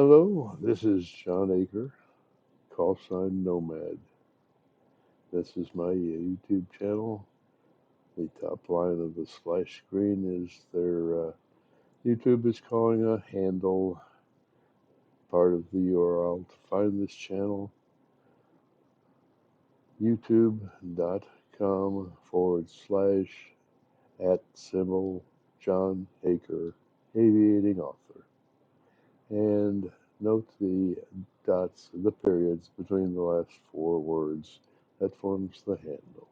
Hello, this is John Aker, call sign Nomad. This is my YouTube channel. The top line of the splash screen is their YouTube is calling a handle, part of the URL to find this channel, youtube.com/@ John Aker, aviating author. And note the dots, the periods between the last four words. That forms the handle.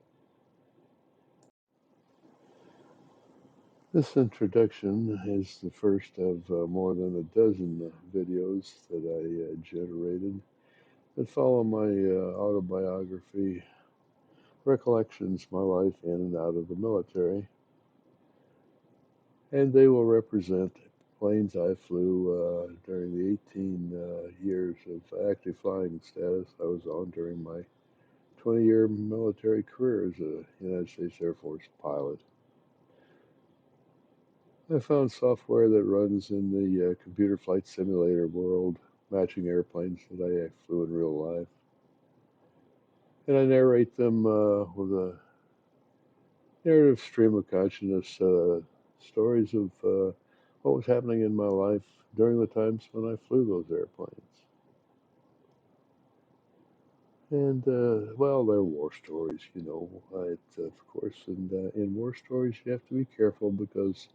This introduction is the first of more than a dozen videos that I generated that follow my autobiography, recollections, my life in and out of the military. And they will represent planes I flew during the 18 years of active flying status I was on during my 20-year military career as a United States Air Force pilot. I found software that runs in the computer flight simulator world, matching airplanes that I flew in real life. And I narrate them with a narrative stream of consciousness, stories of what was happening in my life during the times when I flew those airplanes. And, well, they're war stories, you know, of course. And in war stories, you have to be careful because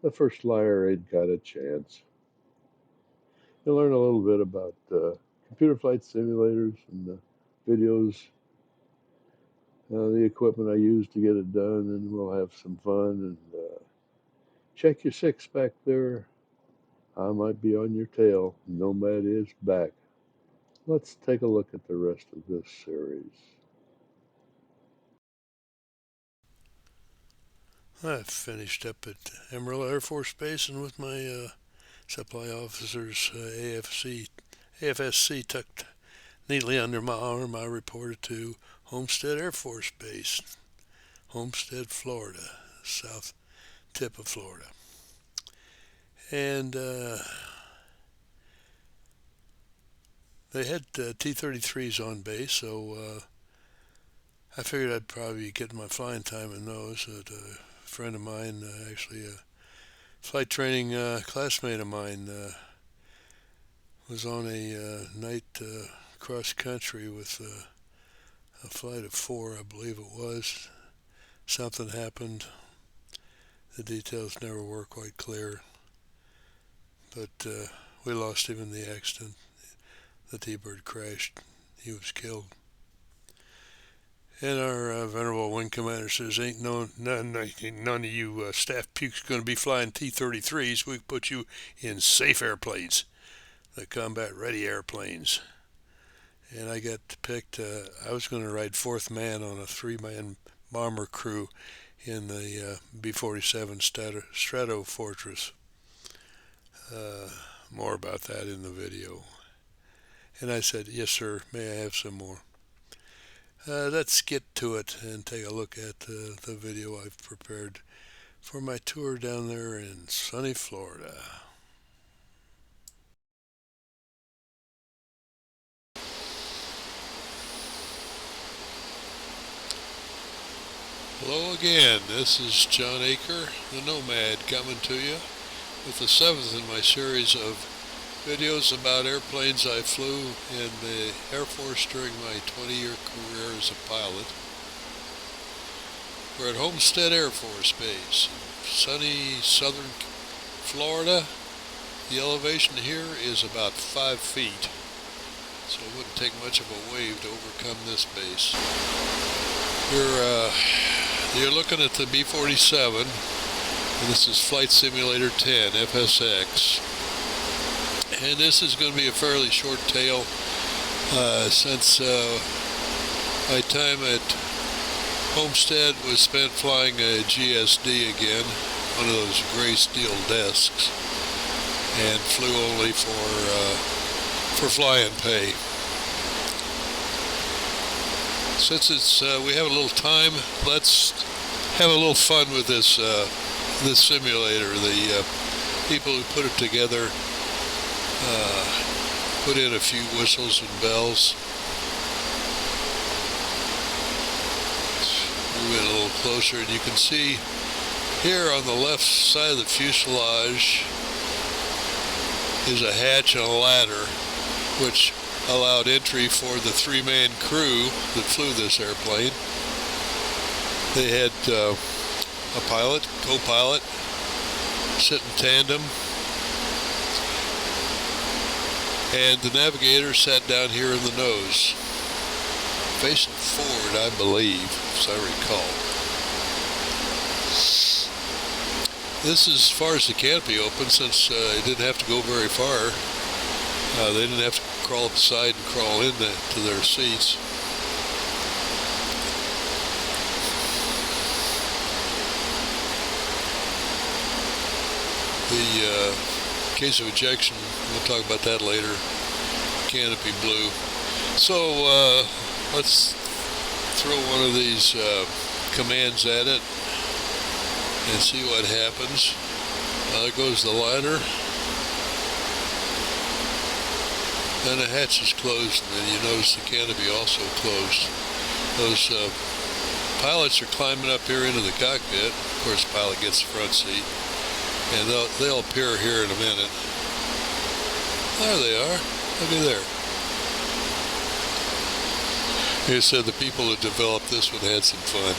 the first liar ain't got a chance. You'll learn a little bit about computer flight simulators and videos, the equipment I use to get it done, and we'll have some fun. And check your six back there. I might be on your tail. Nomad is back. Let's take a look at the rest of this series. I finished up at Amarillo Air Force Base, and with my supply officer's AFSC tucked neatly under my arm, I reported to Homestead Air Force Base, Homestead, Florida, south tip of Florida. And they had T-33s on base, so I figured I'd probably get my flying time in those. A friend of mine, actually a flight training classmate of mine, was on a night cross country with a flight of 4, I believe it was. Something happened. The details never were quite clear, but we lost him in the accident. The T-bird crashed. He was killed. And our venerable wing commander says, ain't none of you staff pukes going to be flying T-33s. We put you in safe airplanes, the combat-ready airplanes. And I got picked. I was going to ride fourth man on a 3-man bomber crew in the B-47 Stratojet. More about that in the video. And I said, yes, sir, may I have some more? Let's get to it and take a look at the video I've prepared for my tour down there in sunny Florida. Hello again, this is John Aker, the Nomad, coming to you with the 7th in my series of videos about airplanes I flew in the Air Force during my 20-year career as a pilot. We're at Homestead Air Force Base, sunny southern Florida. The elevation here is about 5 feet, so it wouldn't take much of a wave to overcome this base. You're looking at the B-47, and this is Flight Simulator 10, FSX. And this is going to be a fairly short tale since my time at Homestead was spent flying a GSD again, one of those gray steel desks, and flew only for flying pay. Since it's we have a little time, let's have a little fun with this this simulator. The people who put it together put in a few whistles and bells. Move in a little closer, and you can see here on the left side of the fuselage is a hatch and a ladder, which allowed entry for the three-man crew that flew this airplane. They had a pilot, co-pilot, sit in tandem, and the navigator sat down here in the nose, facing forward, I believe, as I recall. This is as far as the canopy opened, since it didn't have to go very far. They didn't have to crawl up the side and crawl into their seats. The case of ejection, we'll talk about that later. Canopy blew. So let's throw one of these commands at it and see what happens. There goes the ladder. Then the hatch is closed, and then you notice the canopy also closed. Those pilots are climbing up here into the cockpit. Of course, the pilot gets the front seat, and they'll appear here in a minute. There they are. Look at there. Like I said, the people that developed this one had some fun.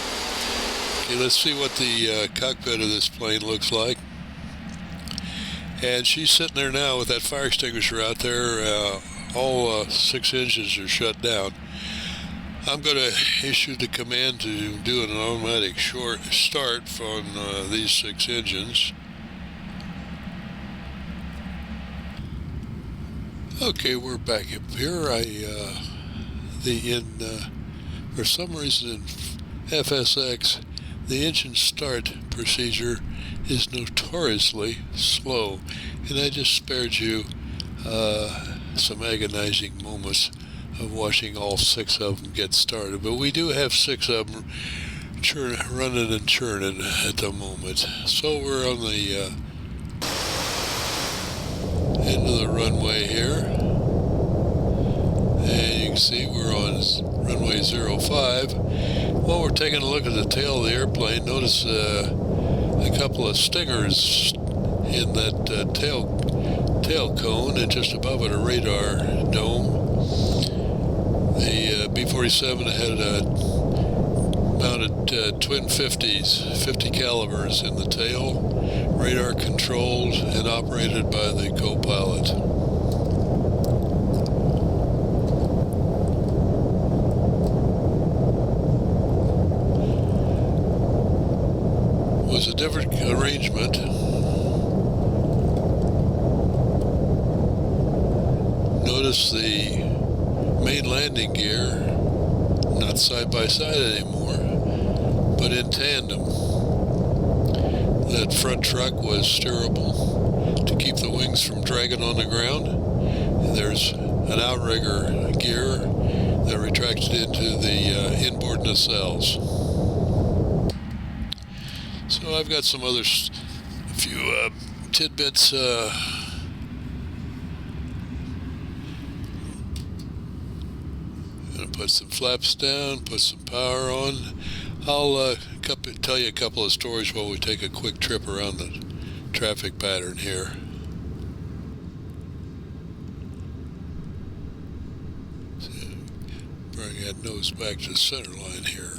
Okay, let's see what the cockpit of this plane looks like. And she's sitting there now with that fire extinguisher out there. All 6 engines are shut down. I'm going to issue the command to do an automatic short start on these 6 engines. Okay, we're back up here. For some reason in FSX, the engine start procedure is notoriously slow, and I just spared you some agonizing moments of watching all 6 of them get started. But we do have 6 of them running and churning at the moment. So we're on the end of the runway here, and you can see we're on runway 05. While we're taking a look at the tail of the airplane, notice a couple of stingers in that tail cone, and just above it a radar dome. The B-47 had mounted twin 50s, 50 calibers in the tail, radar controlled and operated by the co-pilot. It was a different arrangement. Notice the main landing gear not side by side anymore, but in tandem. That front truck was steerable to keep the wings from dragging on the ground. And there's an outrigger gear that retracted into the inboard nacelles. So I've got some other few tidbits. Gonna put some flaps down, put some power on. I'll tell you a couple of stories while we take a quick trip around the traffic pattern here. So, bring that nose back to the center line here.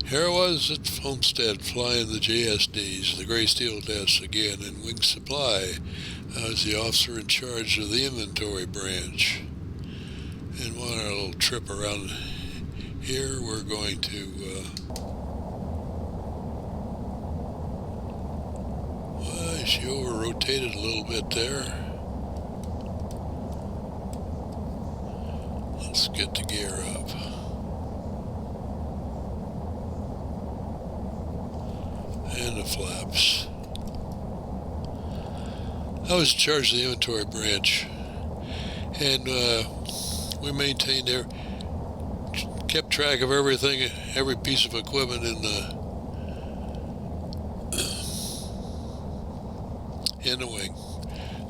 Here I was at Homestead flying the JSDs, the gray steel desks again, in Wing Supply. I was the officer in charge of the inventory branch. And on our little trip around here, we're going to she over-rotated a little bit there. Let's get the gear up. And the flaps. I was in charge of the inventory branch, and we maintained kept track of everything, every piece of equipment in in the wing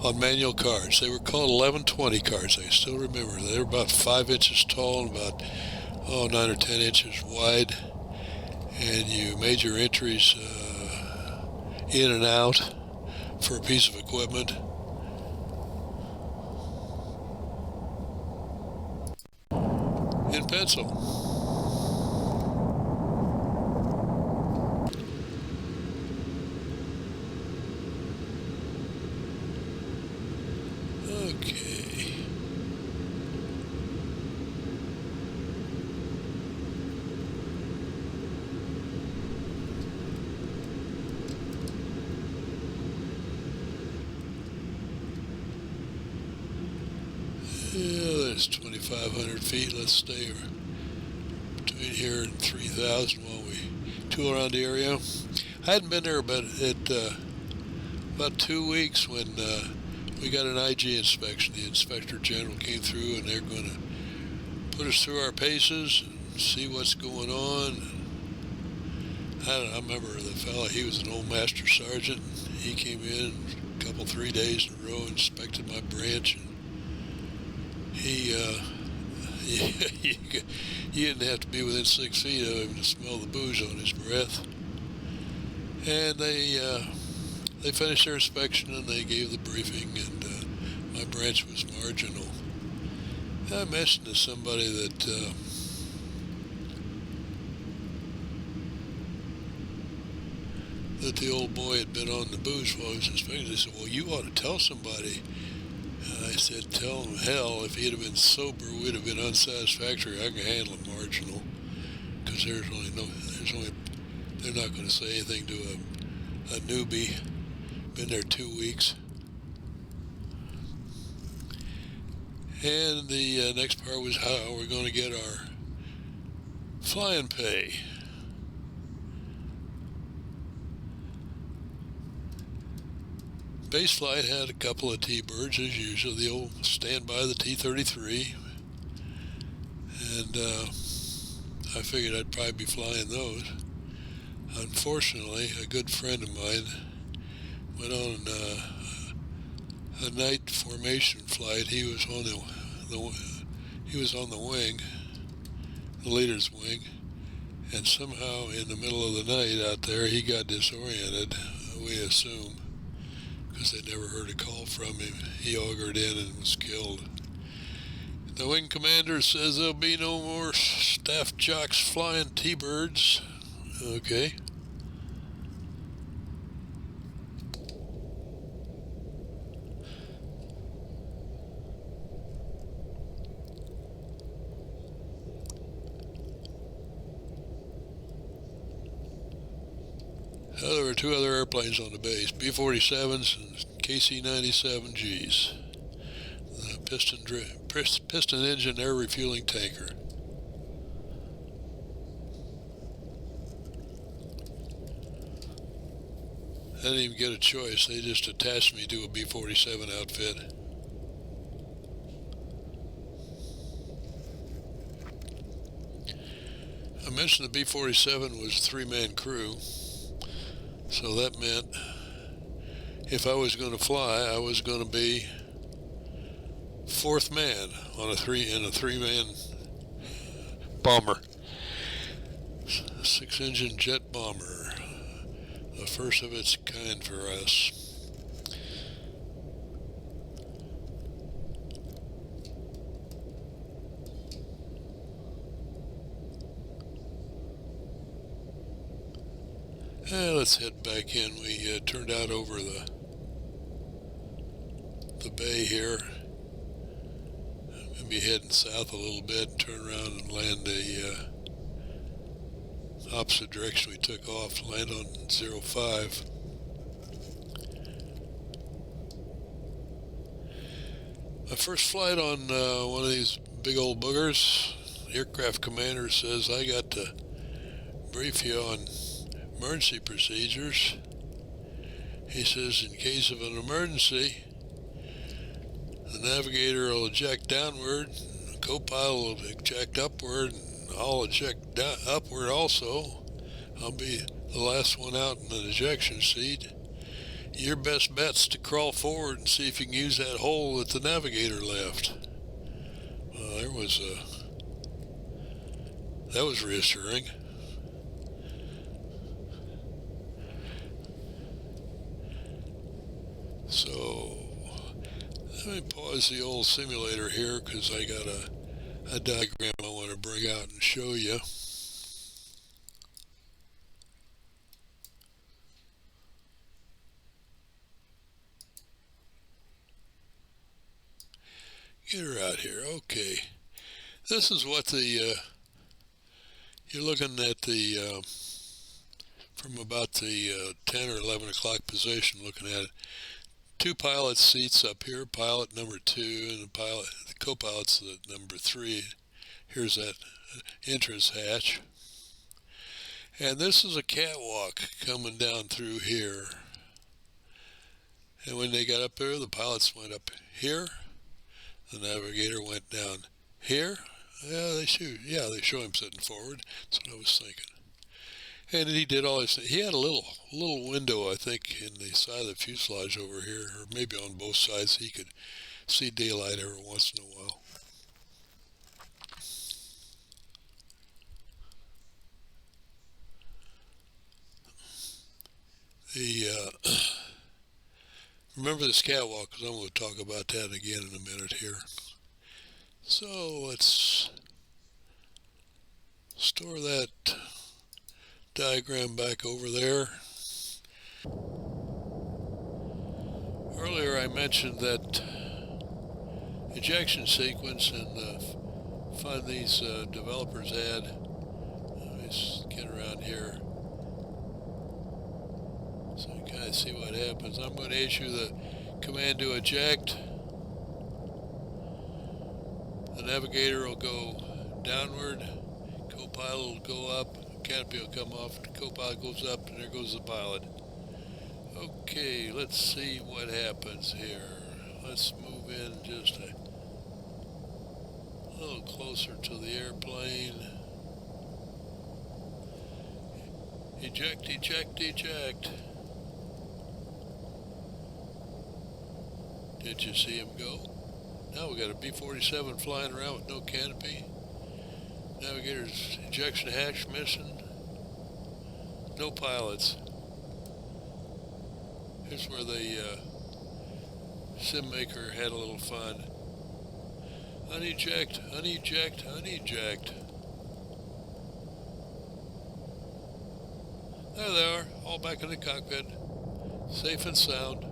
on manual cars. They were called 1120 cars. I still remember. They were about 5 inches tall and about 9 or 10 inches wide. And you made your entries in and out for a piece of equipment. In pencil. Okay. Yeah, that's 2,500 feet. Let's stay between here and 3,000 while we tool around the area. I hadn't been there about 2 weeks when we got an IG inspection. The inspector general came through, and they're going to put us through our paces and see what's going on. I remember the fella, he was an old master sergeant. He came in a couple, 3 days in a row, inspected my branch, and you didn't have to be within 6 feet of him to smell the booze on his breath. And they finished their inspection and they gave the briefing, and my branch was marginal. I mentioned to somebody that the old boy had been on the booze while he was inspecting. They said, "Well, you ought to tell somebody." I said, "Tell him hell, if he'd have been sober, we'd have been unsatisfactory. I can handle a marginal, because they're not going to say anything to a newbie, been there 2 weeks." And the next part was how we're going to get our flying pay. Base flight had a couple of T-birds as usual, the old standby, the T-33, and I figured I'd probably be flying those. Unfortunately, a good friend of mine went on a night formation flight. He was on the wing, the leader's wing, and somehow in the middle of the night out there he got disoriented, we assume, because they never heard a call from him. He augured in and was killed. The wing commander says there'll be no more staff jocks flying T-birds. Okay. There were 2 other airplanes on the base, B-47s and KC-97Gs. The piston engine air refueling tanker. I didn't even get a choice. They just attached me to a B-47 outfit. I mentioned the B-47 was a 3-man crew. So that meant if I was going to fly, I was going to be 4th man in a 3-man bomber, 6-engine jet bomber, the first of its kind for us. Let's head back in. We turned out over the bay here. Maybe heading south a little bit and turn around and land the opposite direction we took off, to land on 05. My first flight on one of these big old boogers, the aircraft commander says, "I got to brief you on emergency procedures." He says, "In case of an emergency, the navigator will eject downward, the co-pilot will eject upward, and I'll eject upward also. I'll be the last one out in the ejection seat. Your best bet's to crawl forward and see if you can use that hole that the navigator left. That was reassuring. So let me pause the old simulator here because I got a diagram I want to bring out and show you. Get her out here. Okay. This is what you're looking at from about the 10 or 11 o'clock position, looking at it. Two pilot seats up here, pilot number 2 and the co-pilot's the number 3. Here's that entrance hatch. And this is a catwalk coming down through here. And when they got up there, the pilots went up here. The navigator went down here. Yeah, they show him sitting forward. That's what I was thinking. And he did all his. He had a little window, I think, in the side of the fuselage over here, or maybe on both sides. He could see daylight every once in a while. Remember this catwalk, because I'm going to talk about that again in a minute here. So let's store that diagram back over there. Earlier I mentioned that ejection sequence and the fun these developers had. Let me just get around here so you kind of see what happens. I'm going to issue the command to eject. The navigator will go downward, co-pilot will go up, canopy will come off, the co-pilot goes up, and there goes the pilot. Okay, let's see what happens here. Let's move in just a little closer to the airplane. Eject, eject, eject. Did you see him go? Now we got a B-47 flying around with no canopy. Navigator's ejection hatch missing. No pilots. Here's where the sim maker had a little fun. Uneject, uneject, uneject. There they are, all back in the cockpit. Safe and sound.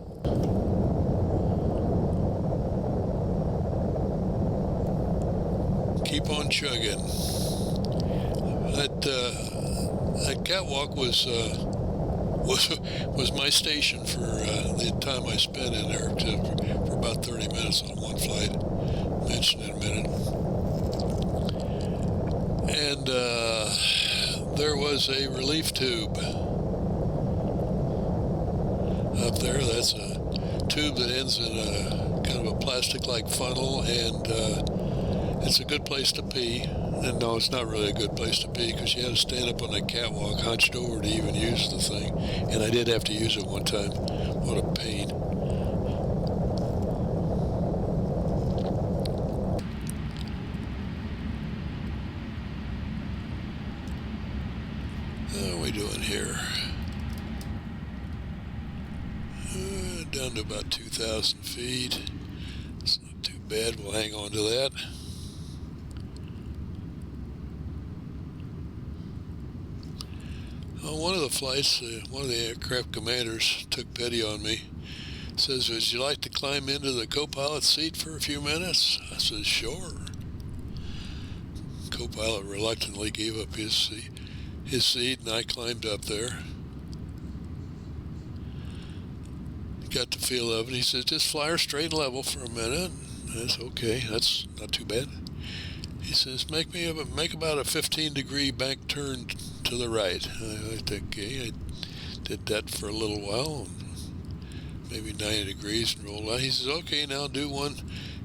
Keep on chugging. That catwalk was my station for the time I spent in there, for about 30 minutes on one flight. Mention in a minute. And there was a relief tube up there. That's a tube that ends in a kind of a plastic-like funnel, and it's a good place to pee. And no, it's not really a good place to pee because you had to stand up on that catwalk hunched over to even use the thing. And I did have to use it one time. What a pain. How are we doing here? Down to about 2,000 feet. It's not too bad. We'll hang on to that. On one of the flights, one of the aircraft commanders took pity on me. Says, would you like to climb into the co-pilot seat for a few minutes? I said, sure. Co-pilot reluctantly gave up his seat, and I climbed up there. Got the feel of it. He says, just fly her straight and level for a minute. That's okay. That's not too bad. He says, make about a 15-degree bank turn to the right. I think, okay. I did that for a little while, maybe 90 degrees, and rolled out. He says, okay, now do one.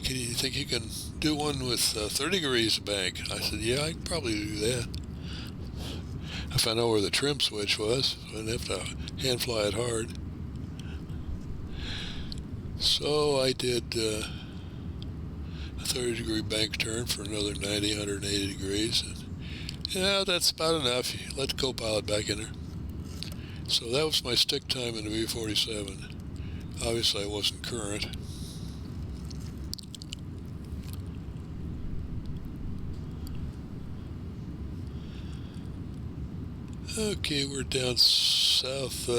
Can you think you can do one with 30 degrees bank? I said, yeah, I can probably do that. If I know where the trim switch was, I didn't have to hand fly it hard. So I did a 30-degree bank turn for another 90, 180 degrees. And, yeah, that's about enough. Let the co-pilot back in there. So that was my stick time in the B47. Obviously, I wasn't current. Okay, we're down south.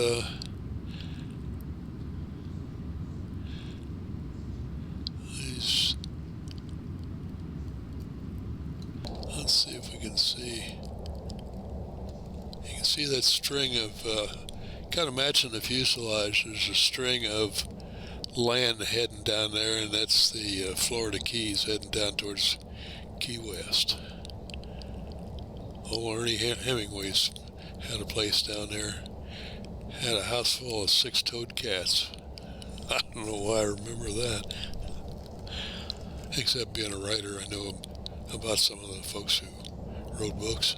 Let's see if we can see. You can see that string of, kind of matching the fuselage. There's a string of land heading down there, and that's the Florida Keys heading down towards Key West. Old Ernie Hemingway's had a place down there. Had a house full of 6-toed cats. I don't know why I remember that. Except being a writer, I know about some of the folks who wrote books.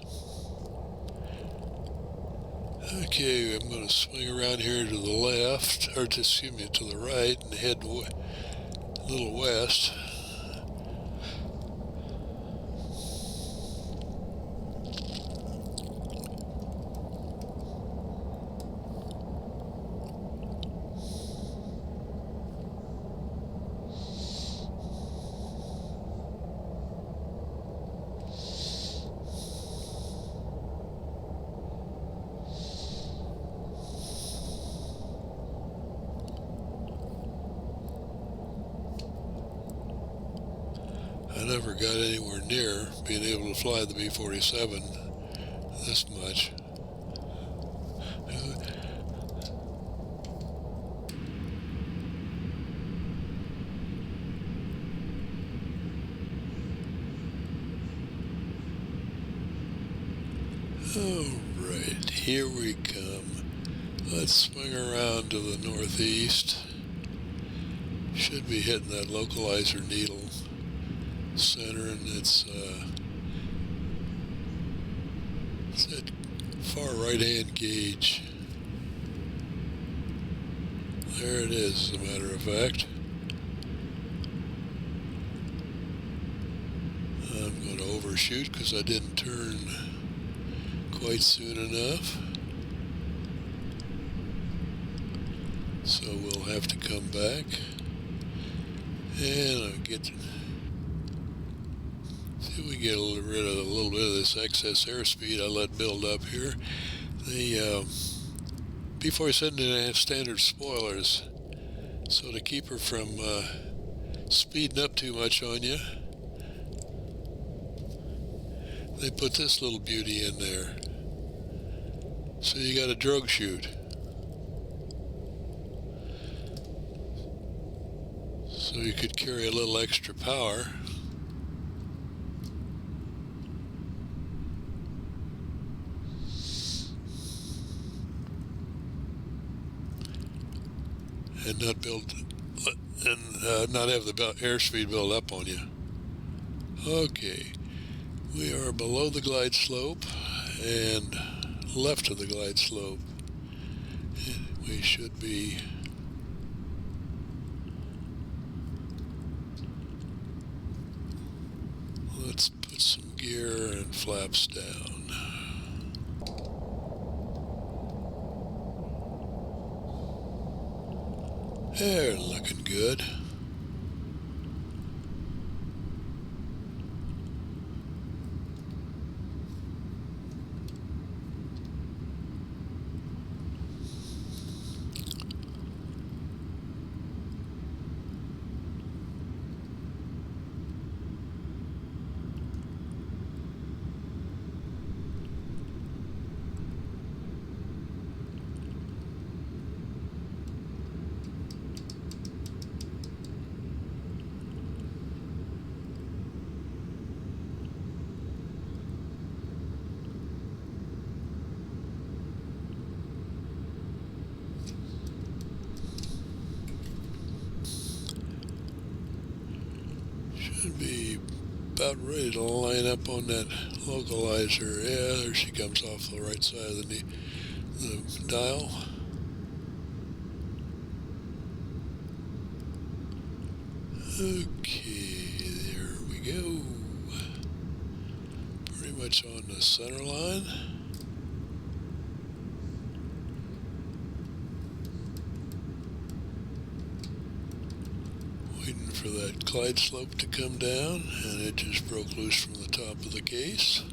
Okay, I'm going to swing around here to the left, or to the right, and head a little west. I never got anywhere near being able to fly the B-47 this much. Alright, here we come. Let's swing around to the northeast. Should be hitting that localizer needle center, and it's that far right hand gauge. There it is, as a matter of fact. I'm going to overshoot because I didn't turn quite soon enough. So we'll have to come back. And I'll see if we get rid of a little bit of this excess airspeed I let build up here. The B-47 didn't have standard spoilers, so to keep her from speeding up too much on you, they put this little beauty in there. So you got a drogue chute. So you could carry a little extra power. And not not have the airspeed build up on you. Okay, we are below the glide slope and left of the glide slope. We should be let's put some gear and flaps down. They're looking good. Should be about ready to line up on that localizer. Yeah, there she comes off the right side of the dial. Okay, there we go. Pretty much on the center line. Waiting for that glide slope to come down, and it just broke loose from the top of the case.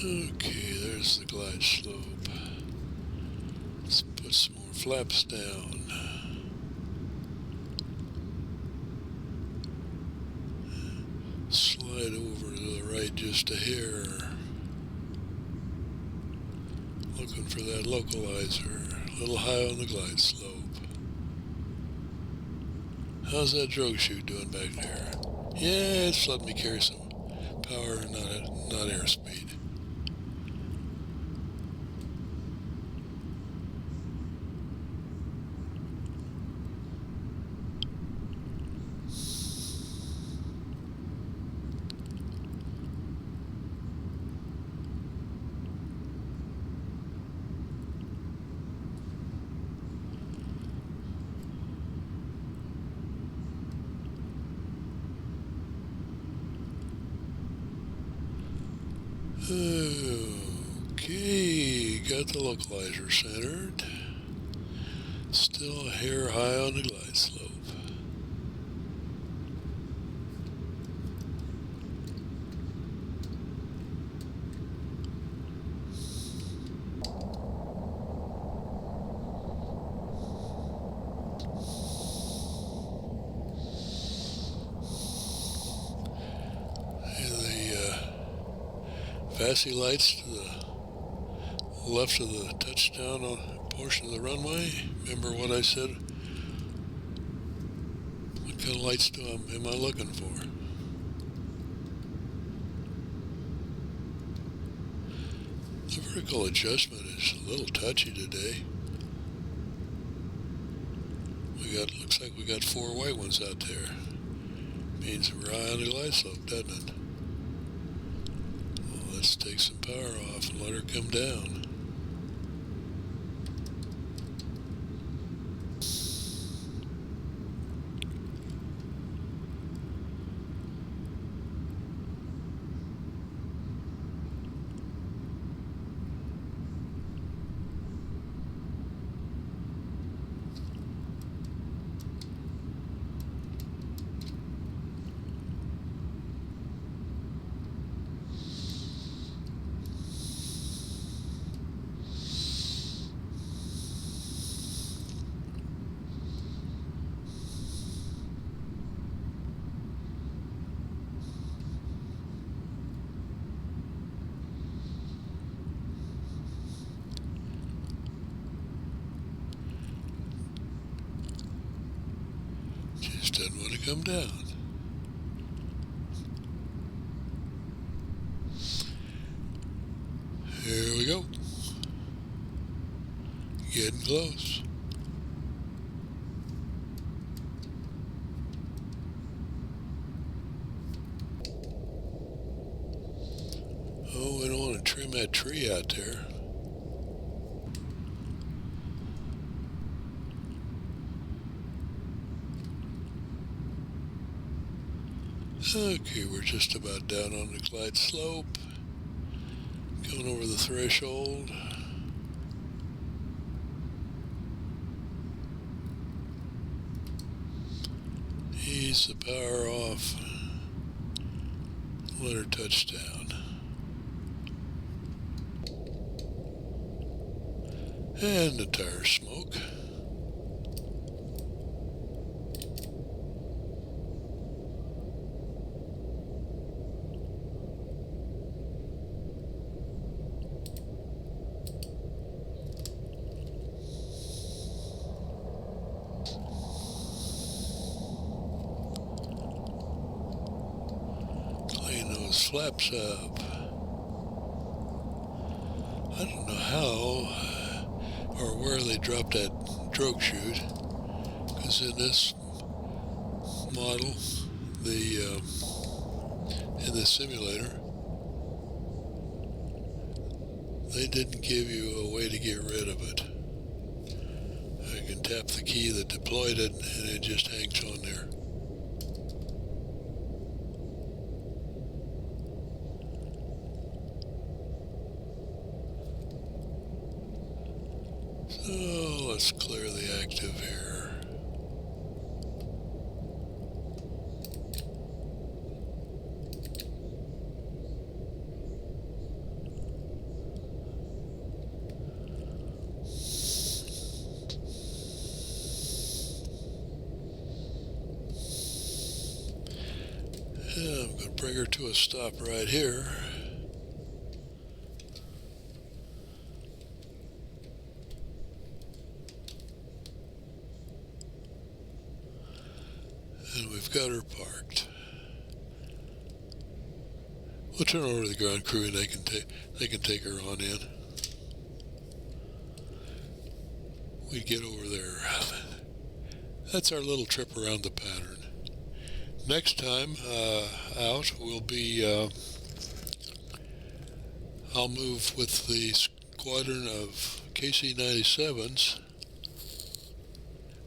Okay, there's the glide slope. Let's put some more flaps down. Slide over to the right just a hair. Looking for that localizer. A little high on the glide slope. How's that drogue chute doing back there? Yeah, it's letting me carry some power, not airspeed. Okay, got the localizer centered. Still a hair high on the glide slope. Vassy lights to the left of the touchdown portion of the runway. Remember what I said? What kind of lights am I looking for? The vertical adjustment is a little touchy today. Looks like we got 4 white ones out there. Means we're high on the glide slope, doesn't it? Well, let's take some power off and let her come down. Just doesn't want to come down. Here we go. Getting close. Oh, we don't want to trim that tree out there. Okay, we're just about down on the glide slope. Going over the threshold. Ease the power off. Let her touch down. And the tire smoke. Clean those flaps up. I don't know how where they dropped that drogue chute, because in this model, the in the simulator, they didn't give you a way to get rid of it. I can tap the key that deployed it, and it just hangs on there. So let's clear the active here. And I'm going to bring her to a stop right here. And we've got her parked. We'll turn over to the ground crew and they can take her on in. We get over there. That's our little trip around the pattern. Next time out will be I'll move with the squadron of KC-97s.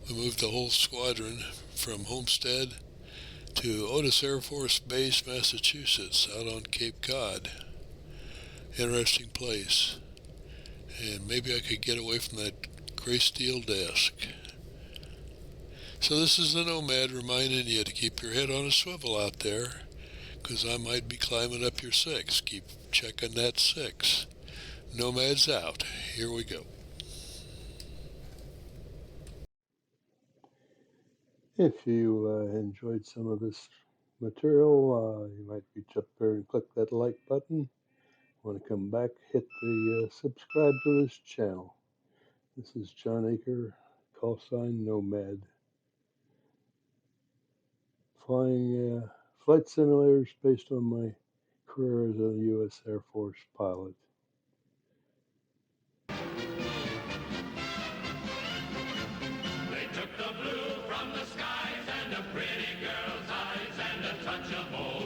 We moved the whole squadron from Homestead to Otis Air Force Base, Massachusetts, out on Cape Cod. Interesting place. And maybe I could get away from that gray steel desk. So this is the Nomad reminding you to keep your head on a swivel out there, because I might be climbing up your 6. Keep checking that 6. Nomad's out. Here we go. If you enjoyed some of this material, you might reach up there and click that like button. Want to come back, hit the subscribe to this channel. This is John Aker, call sign Nomad, flying flight simulators based on my career as a U.S. Air Force pilot. They took the blue from the skies and a pretty girl's eyes and a touch of old